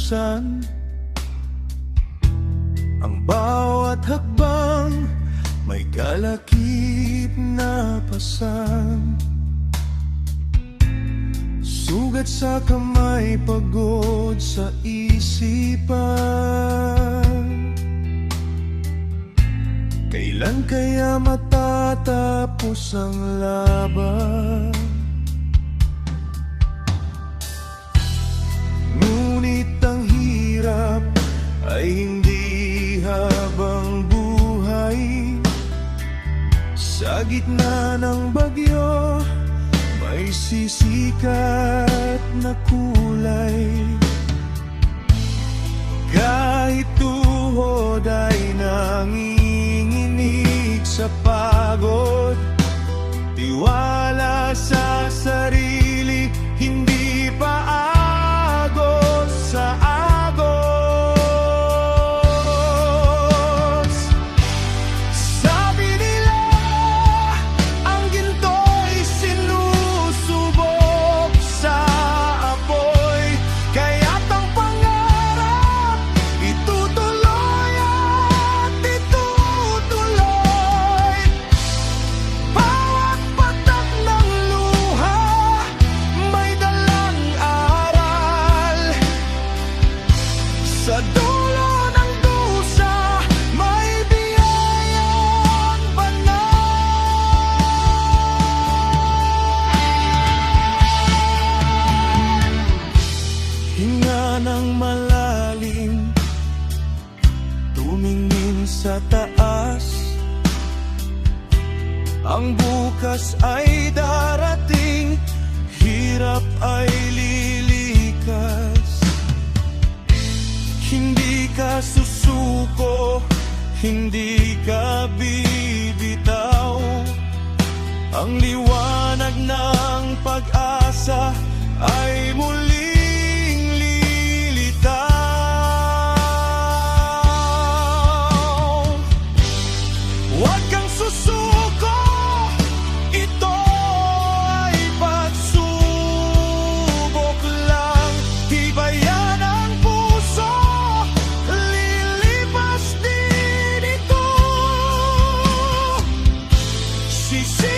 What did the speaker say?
katapusan. Ang bawat hakbang may kalakip na pasan. Sugat sa kamay, pagod sa isipan. Kailan kaya matatapos ang laban? Ngunit ang hirap ay hindi habang buhay. Sa gitna ng bagyo, may sisikat na kulay. Kahit tuhod ay nanginginig sa pagod, tiwala sa sarili, hindi pa agos sa agos. Sabi nila, ang ginto'y sinusubok sa apoy, kaya't ang pangarap itutuloy at itutuloy. Bawat patak ng luha may dalang aral. Sa dulo ng dusa may biyayang banal. Hinga ng malalim, tumingin sa taas. Ang bukas ay darating, hirap ay lilikas. Hindi ka susuko, hindi ka bibitaw. Ang liwanag ng pag-asa ay muling lilitaw. Huwag kang susuko, ito ay pagsubok lang. Tibayan ang puso, lilipas din ito. Sisi